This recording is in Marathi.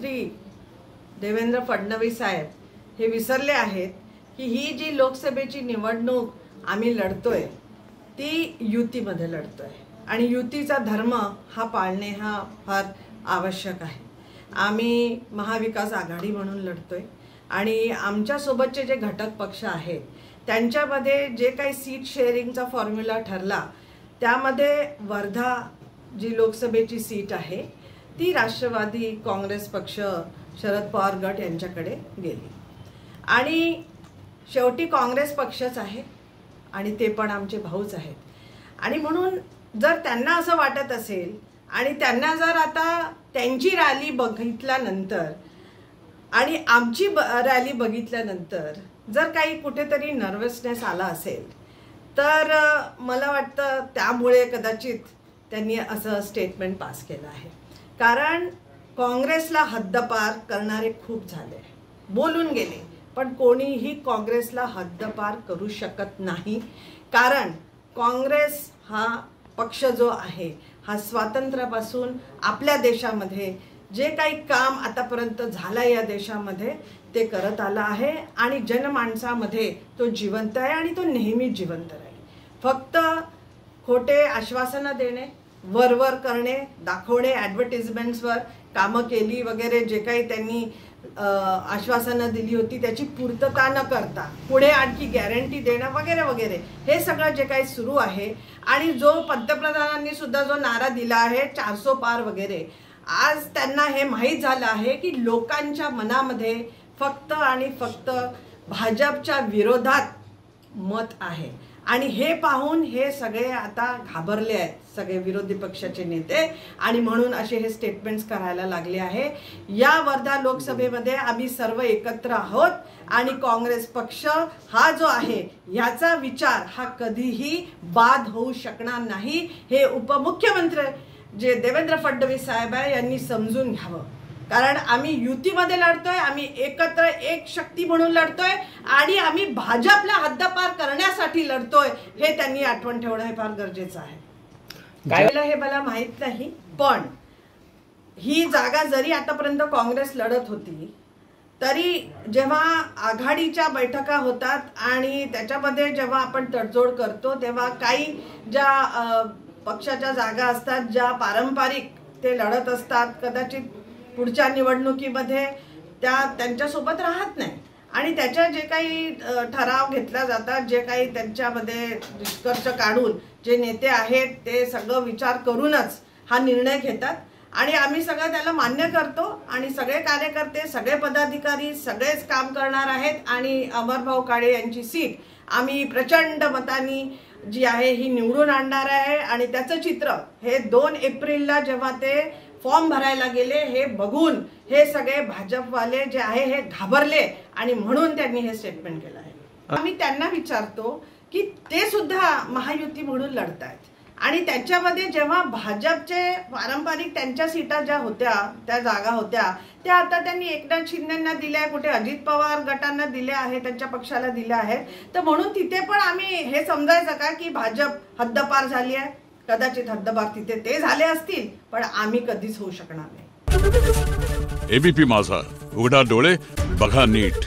मुख्यमंत्री देवेंद्र फडणवीस साहेब हे विसरले आहेत की ही जी लोकसभेची निवडणूक आम्ही लढतोय ती युतीमध्ये लढतोय आणि युतीचा धर्म हा पाळणे हा फार आवश्यक आहे। आम्ही महाविकास आघाडी म्हणून लढतोय आणि आमच्या सोबतचे जे घटक पक्ष आहेत त्यांच्यामध्ये जे काही सीट शेअरिंगचा फॉर्म्युला ठरला त्यामध्ये वर्धा जी लोकसभेची सीट आहे ती राष्ट्रवादी काँग्रेस पक्ष शरद पवार गट यांच्याकडे गेली आणि शेवटी काँग्रेस पक्षच आहे आणि ते पण आमचे भाऊच आहेत आणि म्हणून जर त्यांना असं वाटत असेल आणि त्यांना जर आता त्यांची रॅली बघितल्यानंतर आणि आमची रॅली बघितल्यानंतर जर काही कुठेतरी नर्वसनेस आला असेल तर मला वाटतं त्यामुळे कदाचित त्यांनी असं स्टेटमेंट पास केलं आहे। कारण काँग्रेसला हद्दपार करणारे खूप झाले, बोलून गेले, पण कोणीही काँग्रेसला हद्दपार करू शकत नाही। कारण काँग्रेस हा पक्ष जो आहे हा स्वातंत्र्यापासून आपल्या देशामध्ये जे काही काम आतापर्यंत झालं या देशामध्ये ते करत आला आहे आणि जनमानसामध्ये तो जिवंत आहे आणि तो नेहमी जिवंत राहील। फक्त खोटे आश्वासनं देणे, वरवर करणे, दाखवणे, ॲडव्हर्टिजमेंट्सवर कामं केली वगैरे जे काही त्यांनी आश्वासनं दिली होती त्याची पूर्तता न करता पुढे आणखी गॅरंटी देणं वगैरे वगैरे हे सगळं जे काही सुरू आहे आणि जो पंतप्रधानांनी सुद्धा जो नारा दिला आहे 400 पार वगैरे, आज त्यांना हे माहीत झालं आहे की लोकांच्या मनामध्ये फक्त आणि फक्त भाजपच्या विरोधात मत आहे आणि हे पाहून हे सगळे आता घाबरले आहेत, सगळे विरोधी पक्षाचे नेते, आणि म्हणून असे हे स्टेटमेंट्स करायला लागले आहे। या वर्धा लोकसभेमध्ये आम्ही सर्व एकत्र आहोत आणि काँग्रेस पक्ष हा जो आहे याचा विचार हा कधीही बाद होऊ शकणार नाही हे उपमुख्यमंत्री जे देवेंद्र फडणवीस साहेब आहे यांनी समजून घ्यावं। कारण आम्ही युतीमध्ये लढतोय, आम्ही एकत्र एक शक्ती म्हणून लढतोय आणि आम्ही भाजपला हद्दपार करण्यासाठी लढतोय हे त्यांनी आठवण ठेवणं हे फार गरजेचं आहे। हे मला माहित नाही, पण ही जागा जरी आतापर्यंत काँग्रेस लढत होती तरी जेव्हा आघाडीच्या बैठका होतात आणि त्याच्यामध्ये जेव्हा आपण तडजोड करतो तेव्हा काही ज्या पक्षाच्या जागा असतात ज्या पारंपरिक ते लढत असतात कदाचित पुढच्या निवडणुकीमध्ये त्यांच्यासोबत राहत नाही आणि त्याच्या जे काही ठराव घेतला जातात, जे काही त्यांच्यामध्ये निष्कर्ष काढून जे नेते आहेत ते सगळं विचार करूनच हा निर्णय घेतात आणि आम्ही सगळं त्याला मान्य करतो आणि सगळे कार्यकर्ते, सगळे पदाधिकारी सगळेच काम करणार आहेत आणि अमरभाऊ काळे यांची सीट आम्ही प्रचंड मतांनी जी आहे ही निवडून आणणार आहे आणि त्याचं चित्र हे 2 एप्रिलला जेव्हा ते फॉर्म भरायला गेले हे बघून हे सगळे भाजपवाले जे आहे हे घाबरले आणि म्हणून त्यांनी हे स्टेटमेंट केलं आहे। आम्ही त्यांना विचारतो की ते सुद्धा महायुती म्हणून लढतायत आणि त्याच्यामध्ये जेव्हा भाजपचे पारंपरिक त्यांच्या सीटा ज्या होत्या त्या जागा होत्या त्या आता त्यांनी एकनाथ शिंदेंना दिल्या, कुठे अजित पवार गटांना दिल्या आहेत, त्यांच्या पक्षाला दिल्या आहेत, तर म्हणून तिथे पण आम्ही हे समजायचं का की भाजप हद्दपार झाली आहे? कदाचित हद्दपार तिथे ते झाले असतील पण आम्ही कधीच होऊ शकणार नाही। एबीपी माझा, उघडा डोळे बघा नीट।